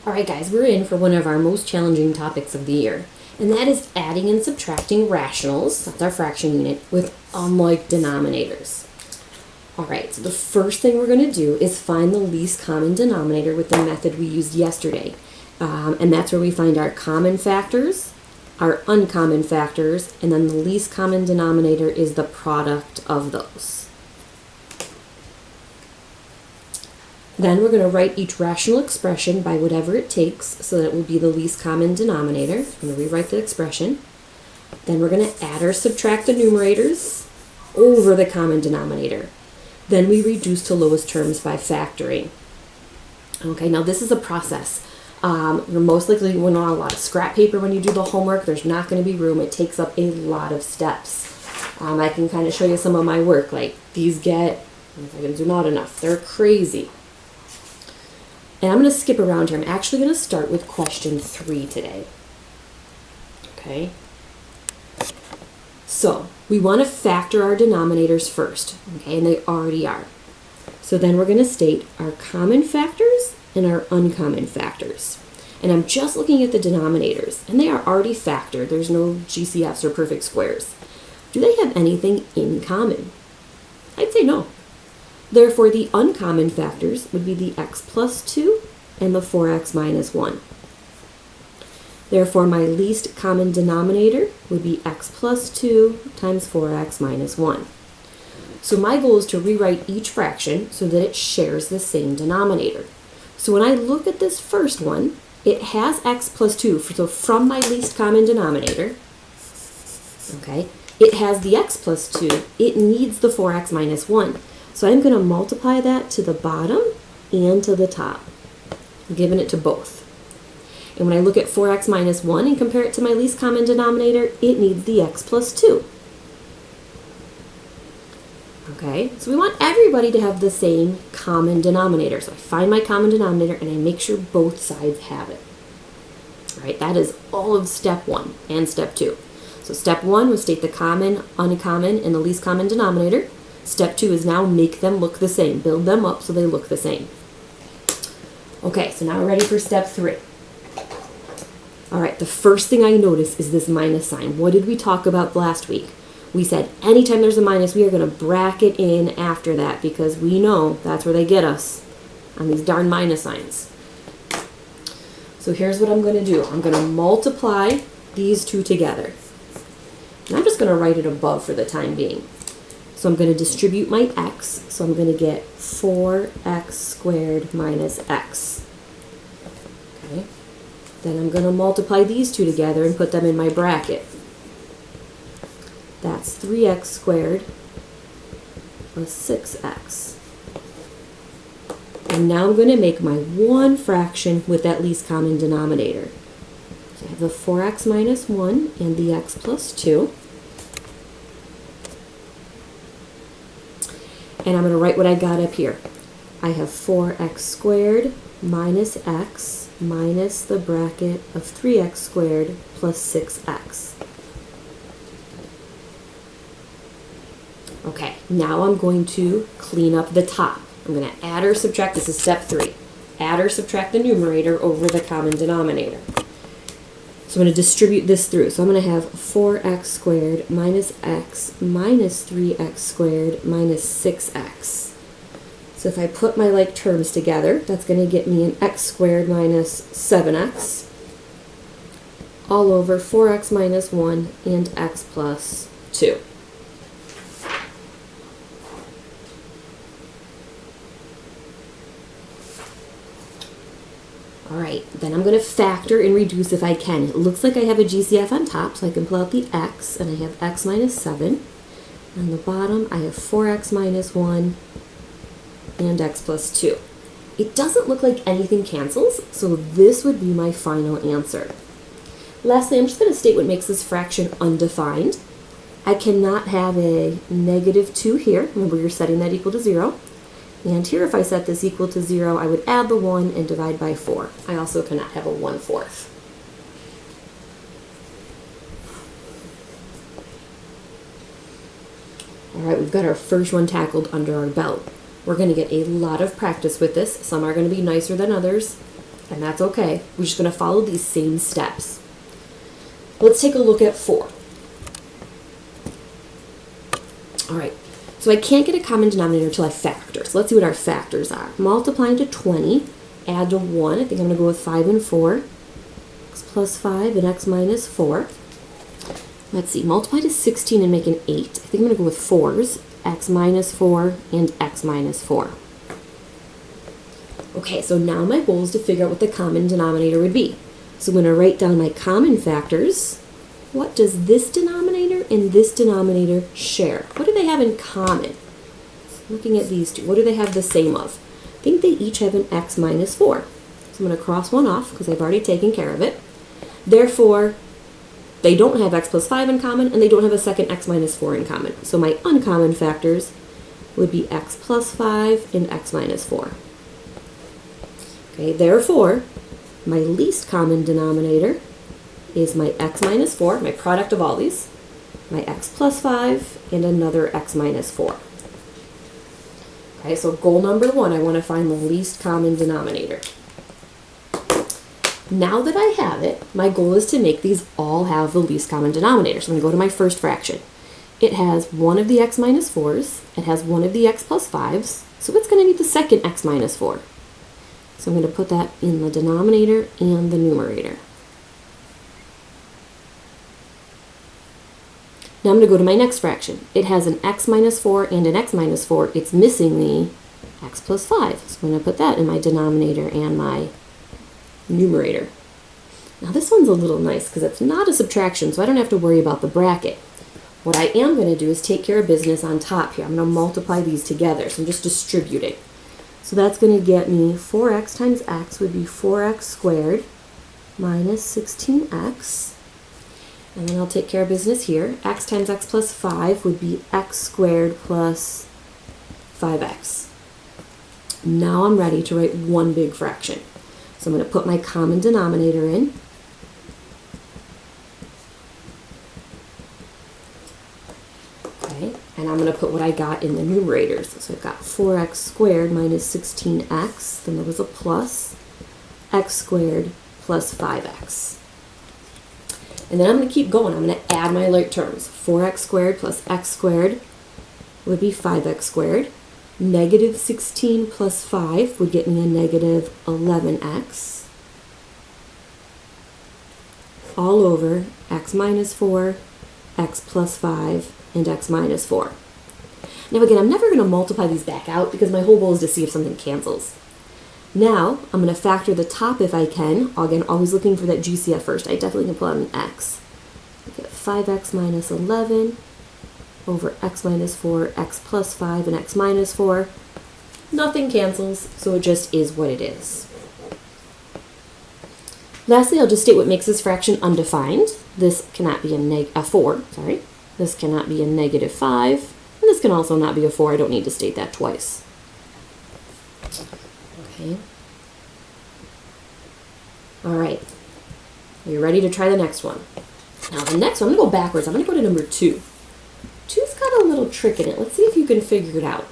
Alright guys, we're in for one of our most challenging topics of the year, and that is adding and subtracting rationals, that's our fraction unit, with unlike denominators. Alright, so the first thing we're going to do is find the least common denominator with the method we used yesterday. And that's where we find our common factors, our uncommon factors, and then the least common denominator is the product of those. Then we're going to write each rational expression by whatever it takes so that it will be the least common denominator. I'm going to rewrite the expression. Then we're going to add or subtract the numerators over the common denominator. Then we reduce to lowest terms by factoring. Okay, now this is a process. You're most likely going to want a lot of scrap paper when you do the homework. There's not going to be room. It takes up a lot of steps. I can kind of show you some of my work. Like these get, if I can zoom out enough, they're crazy. And I'm going to skip around here. I'm actually going to start with question 3 today. Okay. So we want to factor our denominators first. Okay, and they already are. So then we're going to state our common factors and our uncommon factors. And I'm just looking at the denominators, and they are already factored. There's no GCFs or perfect squares. Do they have anything in common? I'd say no. Therefore, the uncommon factors would be the x plus 2 and the 4x minus 1. Therefore, my least common denominator would be x plus 2 times 4x minus 1. So my goal is to rewrite each fraction so that it shares the same denominator. So when I look at this first one, it has x plus 2. So from my least common denominator, okay, it has the x plus 2. It needs the 4x minus 1. So I'm going to multiply that to the bottom and to the top. I'm giving it to both. And when I look at 4x minus 1 and compare it to my least common denominator, it needs the x plus 2. Okay, so we want everybody to have the same common denominator. So I find my common denominator and I make sure both sides have it. All right, that is all of step 1 and step 2. So step 1 was state the common, uncommon, and the least common denominator. Step 2 is now make them look the same. Build them up so they look the same. Okay, so now we're ready for step 3. All right, the first thing I notice is this minus sign. What did we talk about last week? We said anytime there's a minus, we are going to bracket in after that because we know that's where they get us on these darn minus signs. So here's what I'm going to do. I'm going to multiply these two together. And I'm just going to write it above for the time being. So I'm going to distribute my x, so I'm going to get 4x squared minus x. Okay. Then I'm going to multiply these two together and put them in my bracket. That's 3x squared plus 6x. And now I'm going to make my one fraction with that least common denominator. So I have the 4x minus 1 and the x plus 2. And I'm going to write what I got up here. I have 4x squared minus x minus the bracket of 3x squared plus 6x. Okay, now I'm going to clean up the top. I'm going to add or subtract. This is step 3. Add or subtract the numerator over the common denominator. So I'm going to distribute this through. So I'm going to have 4x squared minus x minus 3x squared minus 6x. So if I put my like terms together, that's going to get me an x squared minus 7x all over 4x minus 1 and x plus 2. Alright, then I'm going to factor and reduce if I can. It looks like I have a GCF on top, so I can pull out the x, and I have x minus 7. On the bottom, I have 4x minus 1 and x plus 2. It doesn't look like anything cancels, so this would be my final answer. Lastly, I'm just going to state what makes this fraction undefined. I cannot have a negative 2 here. Remember, you're setting that equal to 0. And here, if I set this equal to 0, I would add the 1 and divide by 4. I also cannot have a 1/4. All right, we've got our first one tackled under our belt. We're going to get a lot of practice with this. Some are going to be nicer than others. and that's okay. We're just going to follow these same steps. Let's take a look at 4. All right, so I can't get a common denominator until I factor. So let's see what our factors are. Multiplying to 20, add to 1. I think I'm going to go with 5 and 4. X plus 5 and x minus 4. Let's see, multiply to 16 and make an 8. I think I'm going to go with 4s, x minus 4 and x minus 4. Okay, so now my goal is to figure out what the common denominator would be. So I'm going to write down my common factors. What does this denominator and this denominator share? What do they have in common? Looking at these two, what do they have the same of? I think they each have an x minus 4. So I'm going to cross one off because I've already taken care of it. Therefore, they don't have x plus 5 in common, and they don't have a second x minus 4 in common. So my uncommon factors would be x plus 5 and x minus 4. Okay, therefore, my least common denominator is my x minus 4, my product of all these, my x plus 5, and another x minus 4. Okay, so goal number 1, I want to find the least common denominator. Now that I have it, my goal is to make these all have the least common denominator. So I'm going to go to my first fraction. It has one of the x minus 4s, it has one of the x plus 5s, so it's going to need the second x minus 4. So I'm going to put that in the denominator and the numerator. Now I'm going to go to my next fraction. It has an x minus 4 and an x minus 4. It's missing the x plus 5. So I'm going to put that in my denominator and my numerator. Now this one's a little nice because it's not a subtraction, so I don't have to worry about the bracket. What I am going to do is take care of business on top here. I'm going to multiply these together, so I'm just distributing. So that's going to get me 4x times x would be 4x squared minus 16x. And then I'll take care of business here. X times x plus 5 would be x squared plus 5x. Now I'm ready to write one big fraction. So I'm going to put my common denominator in. Okay, and I'm going to put what I got in the numerators. So I've got 4x squared minus 16x, then there was a plus, x squared plus 5x. And then I'm going to keep going. I'm going to add my like terms. 4x squared plus x squared would be 5x squared. Negative 16 plus 5 would get me a negative 11x. All over x minus 4, x plus 5, and x minus 4. Now again, I'm never going to multiply these back out because my whole goal is to see if something cancels. Now, I'm going to factor the top if I can. Again, always looking for that GCF first. I definitely can pull out an x. I get 5x minus 11 over x minus 4, x plus 5, and x minus 4. Nothing cancels, so it just is what it is. Lastly, I'll just state what makes this fraction undefined. This cannot be a 4, sorry. This cannot be a negative 5, and this can also not be a 4. I don't need to state that twice. Okay. All right. Are you ready to try the next one? Now the next one, I'm going to go backwards. I'm going to go to number 2. 2's got a little trick in it. Let's see if you can figure it out.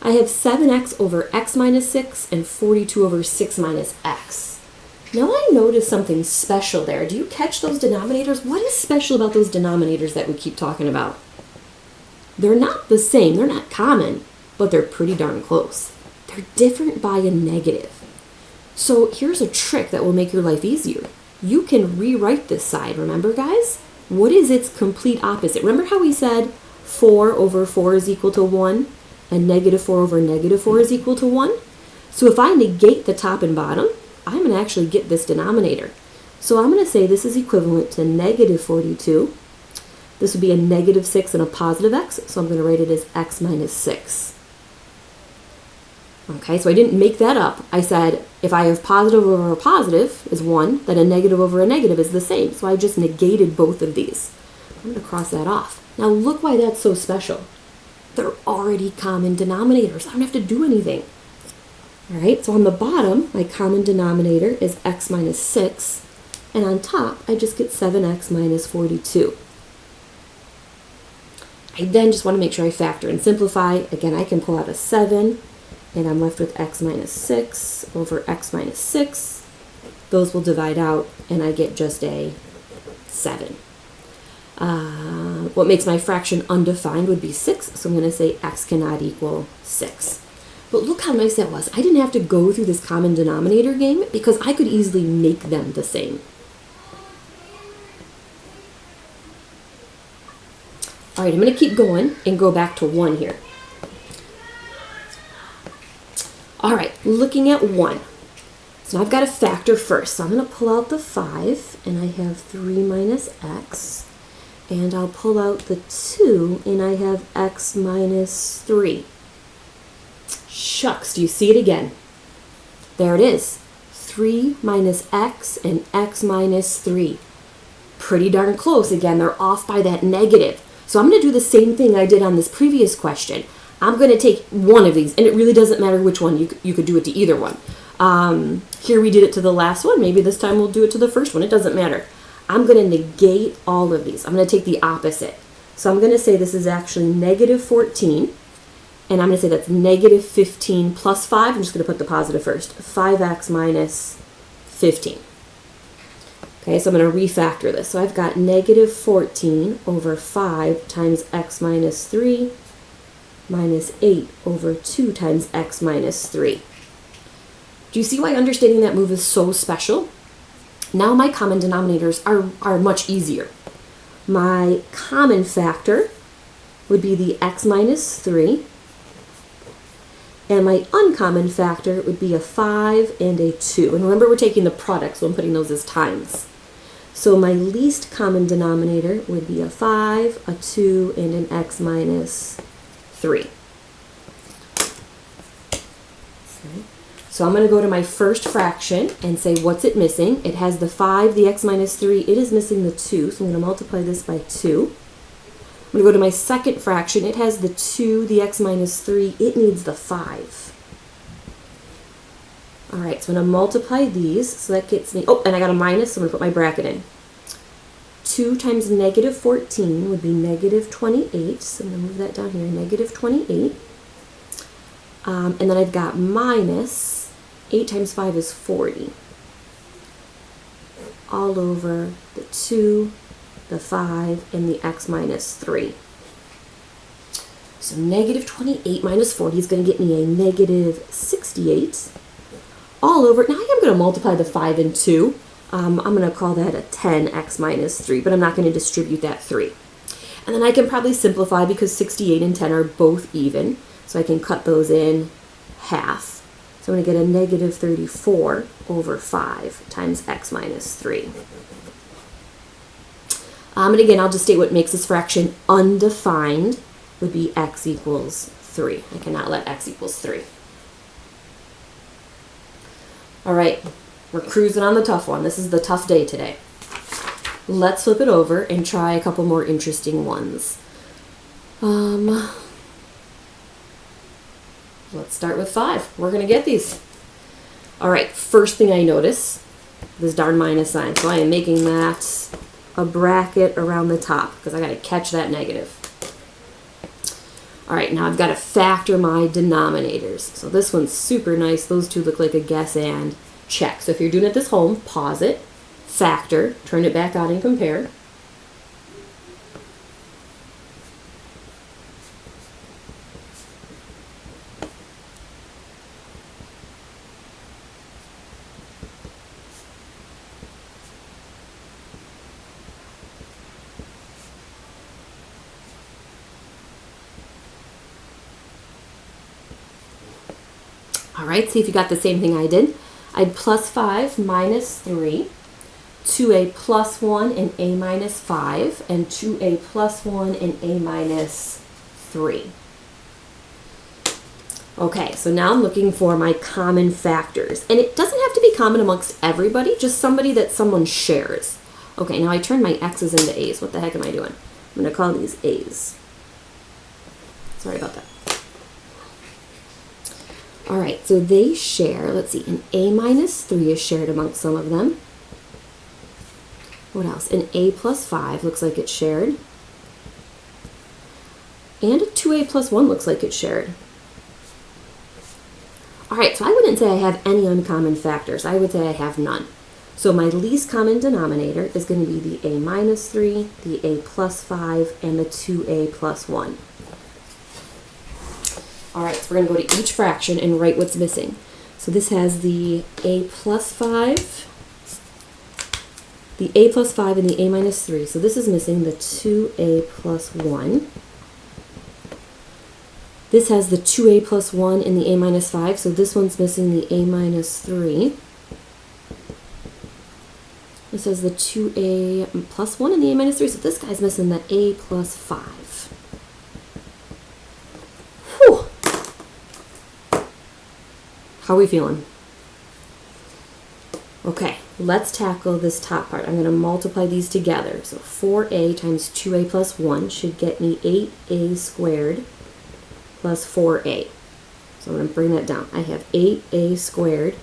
I have 7x over x minus 6 and 42 over 6 minus x. Now I noticed something special there. Do you catch those denominators? What is special about those denominators that we keep talking about? They're not the same. They're not common, but they're pretty darn close. They're different by a negative. So here's a trick that will make your life easier. You can rewrite this side, remember guys? What is its complete opposite? Remember how we said 4 over 4 is equal to 1 and negative 4 over negative 4 is equal to 1? So if I negate the top and bottom, I'm going to actually get this denominator. So I'm going to say this is equivalent to negative 42. This would be a negative 6 and a positive x, so I'm going to write it as x minus 6. Okay, so I didn't make that up. I said if I have positive over a positive is 1, then a negative over a negative is the same. So I just negated both of these. I'm going to cross that off. Now look why that's so special. They're already common denominators. I don't have to do anything. All right, so on the bottom, my common denominator is x minus 6. And on top, I just get 7x minus 42. I then just want to make sure I factor and simplify. Again, I can pull out a 7 and I'm left with x minus 6 over x minus 6. Those will divide out, and I get just a 7. What makes my fraction undefined would be 6, so I'm going to say x cannot equal 6. But look how nice that was. I didn't have to go through this common denominator game because I could easily make them the same. All right, I'm going to keep going and go back to 1 here. All right, looking at 1. So I've got to factor first. So I'm going to pull out the 5, and I have 3 minus x. And I'll pull out the 2, and I have x minus 3. Shucks, do you see it again? There it is. 3 minus x and x minus 3. Pretty darn close. Again, they're off by that negative. So I'm going to do the same thing I did on this previous question. I'm going to take one of these, and it really doesn't matter which one. You could do it to either one. Here we did it to the last one. Maybe this time we'll do it to the first one. It doesn't matter. I'm going to negate all of these. I'm going to take the opposite. So I'm going to say this is actually negative 14. And I'm going to say that's negative 15 plus 5. I'm just going to put the positive first. 5x minus 15. Okay, so I'm going to refactor this. So I've got negative 14 over 5 times x minus 3 minus 8 over 2 times x minus 3. Do you see why understanding that move is so special? Now my common denominators are much easier. My common factor would be the x minus 3. And my uncommon factor would be a 5 and a 2. And remember, we're taking the product, so I'm putting those as times. So my least common denominator would be a 5, a 2, and an x minus 3. Okay. So I'm going to go to my first fraction and say, what's it missing? It has the 5, the x minus 3. It is missing the 2, so I'm going to multiply this by 2. I'm going to go to my second fraction. It has the 2, the x minus 3. It needs the 5. All right, so I'm going to multiply these. So that gets me, oh, and I got a minus, so I'm going to put my bracket in. 2 times negative 14 would be negative 28. So I'm going to move that down here, negative 28. And then I've got minus 8 times 5 is 40. All over the 2, the 5, and the x minus 3. So negative 28 minus 40 is going to get me a negative 68. All over, now I am going to multiply the 5 and 2. I'm going to call that a 10x minus 3, but I'm not going to distribute that 3. And then I can probably simplify because 68 and 10 are both even. So I can cut those in half. So I'm going to get a negative 34 over 5 times x minus 3. And again, I'll just state what makes this fraction undefined would be x equals 3. I cannot let x equals 3. All right, we're cruising on the tough one. This is the tough day today. Let's flip it over and try a couple more interesting ones. Let's start with 5. We're going to get these. All right, first thing I notice, this darn minus sign. So I am making that a bracket around the top because I got to catch that negative. All right, now I've got to factor my denominators. So this one's super nice. Those two look like a guess and check. So if you're doing it this home, pause it, factor, turn it back on and compare. All right, see if you got the same thing I did. I had plus 5 minus 3, 2a plus 1 and a minus 5, and 2a plus 1 and a minus 3. Okay, so now I'm looking for my common factors. And it doesn't have to be common amongst everybody, just somebody that someone shares. Okay, now I turn my x's into a's. What the heck am I doing? I'm going to call these a's. Sorry about that. All right, so they share, let's see, an a minus 3 is shared amongst some of them. What else? An a plus 5 looks like it's shared. And a 2a plus 1 looks like it's shared. All right, so I wouldn't say I have any uncommon factors. I would say I have none. So my least common denominator is going to be the a minus 3, the a plus 5, and the 2a plus 1. All right, so we're going to go to each fraction and write what's missing. So this has the a plus 5, the a plus 5, and the a minus 3. So this is missing the 2a plus 1. This has the 2a plus 1 and the a minus 5, so this one's missing the a minus 3. This has the 2a plus 1 and the a minus 3, so this guy's missing the a plus 5. Whew. How are we feeling? Okay, let's tackle this top part. I'm going to multiply these together. So 4a times 2a plus 1 should get me 8a squared plus 4a. So I'm going to bring that down. I have 8a squared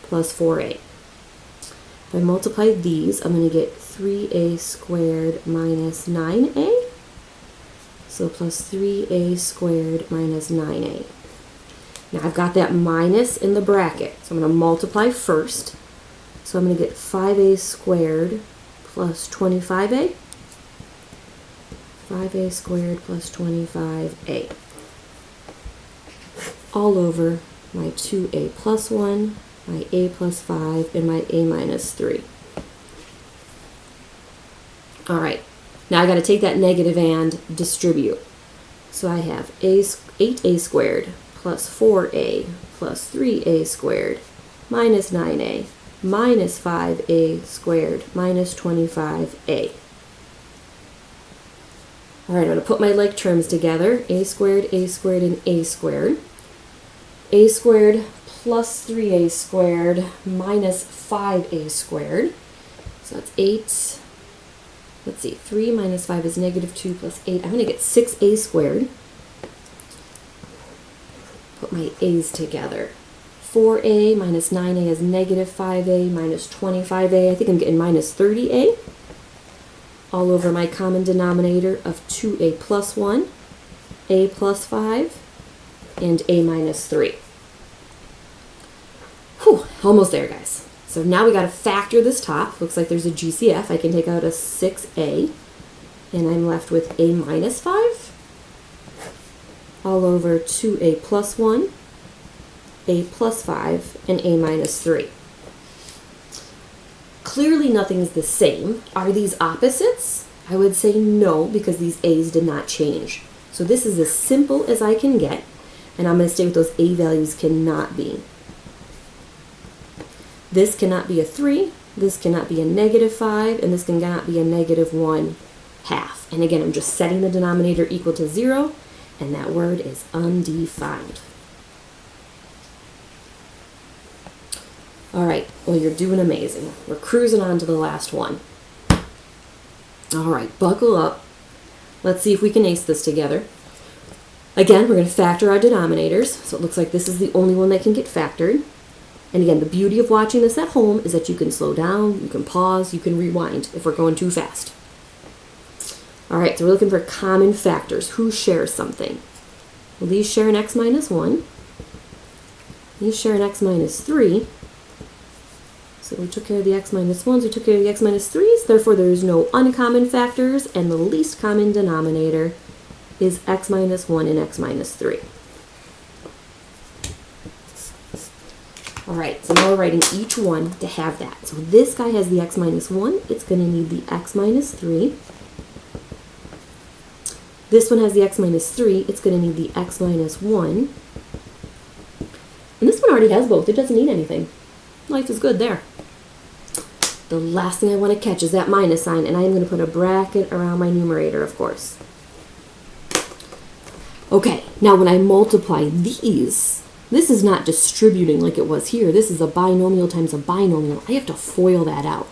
plus 4a. If I multiply these, I'm going to get 3a squared minus 9a. So plus 3a squared minus 9a. Now I've got that minus in the bracket, so I'm going to multiply first. So I'm going to get 5a squared plus 25a. 5a squared plus 25a. All over my 2a plus 1, my a plus 5, and my a minus 3. All right, now I got to take that negative and distribute. So I have 8a squared plus 4a plus 3a squared minus 9a minus 5a squared minus 25a. All right, I'm going to put my like terms together. A squared, and a squared. A squared plus 3a squared minus 5a squared. So that's 8. Let's see, 3 minus 5 is negative 2 plus 8. I'm going to get 6a squared. Put my a's together. 4a minus 9a is negative 5a minus 25a. I think I'm getting minus 30a. All over my common denominator of 2a plus 1, a plus 5, and a minus 3. Whew, almost there, guys. So now we got to factor this top. Looks like there's a GCF. I can take out a 6a, and I'm left with a minus 5. All over 2a plus 1, a plus 5, and a minus 3. Clearly nothing's the same. Are these opposites? I would say no, because these a's did not change. So this is as simple as I can get, and I'm going to stay with those a values cannot be. This cannot be a 3, this cannot be a negative 5, and this cannot be a negative 1/2. And again, I'm just setting the denominator equal to 0, and that word is undefined. All right, well, you're doing amazing. We're cruising on to the last one. All right, buckle up. Let's see if we can ace this together. Again, we're going to factor our denominators. So it looks like this is the only one that can get factored. And again, the beauty of watching this at home is that you can slow down, you can pause, you can rewind if we're going too fast. All right, so we're looking for common factors. Who shares something? Well, these share an x minus 1. These share an x minus 3. So we took care of the x minus 1s, we took care of the x minus 3s, therefore there is no uncommon factors, and the least common denominator is x minus 1 and x minus 3. All right, so now we're writing each one to have that. So this guy has the x minus 1, it's going to need the x minus 3. This one has the x minus 3, it's going to need the x minus 1. And this one already has both, it doesn't need anything. Life is good there. The last thing I want to catch is that minus sign, and I'm going to put a bracket around my numerator, of course. Okay, now when I multiply these, this is not distributing like it was here. This is a binomial times a binomial. I have to FOIL that out.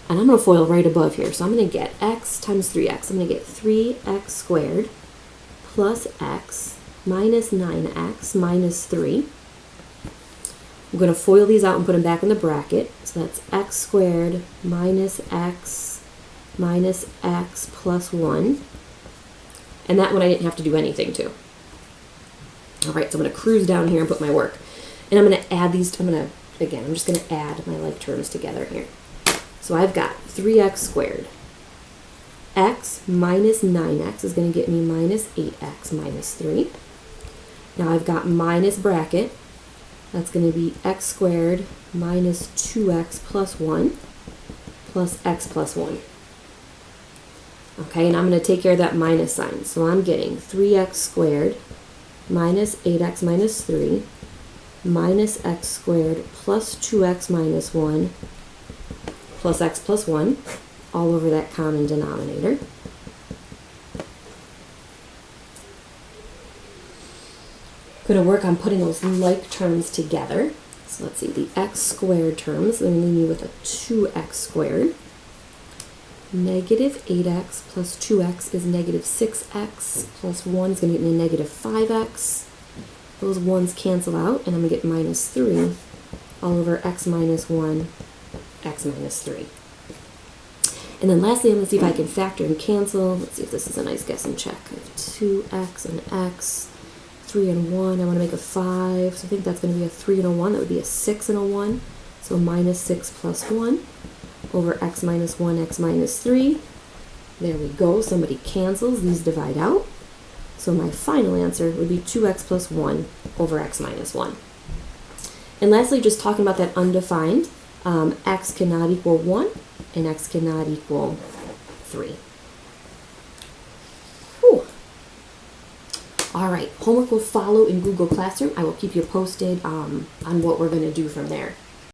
And I'm going to FOIL right above here. So I'm going to get x times 3x. I'm going to get 3x squared plus x minus 9x minus 3. I'm going to FOIL these out and put them back in the bracket. So that's x squared minus x plus 1. And that one I didn't have to do anything to. All right, so I'm going to cruise down here and put my work. And I'm going to add these, I'm just going to add my like terms together here. So I've got 3x squared. X minus 9x is going to get me minus 8x minus 3. Now I've got minus bracket. That's going to be x squared minus 2x plus 1 plus x plus 1. Okay, and I'm going to take care of that minus sign. So I'm getting 3x squared minus 8x minus 3 minus x squared plus 2x minus 1 plus x plus 1 all over that common denominator. Going to work on putting those like terms together. So let's see, the x squared terms, then leave me with a 2x squared. Negative 8x plus 2x is negative 6x plus 1 is going to get me a negative 5x. Those 1's cancel out, and I'm going to get minus 3 all over x minus 1, x minus 3. And then lastly, I'm going to see if I can factor and cancel. Let's see if this is a nice guess and check. I have 2x and x, 3 and 1. I want to make a 5, so I think that's going to be a 3 and a 1. That would be a 6 and a 1. So minus 6 plus 1 over x minus 1, x minus 3. There we go. Somebody cancels. These divide out. So my final answer would be 2x plus 1 over x minus 1. And lastly, just talking about that undefined, x cannot equal 1 and x cannot equal 3. Whew. All right, homework will follow in Google Classroom. I will keep you posted on what we're going to do from there.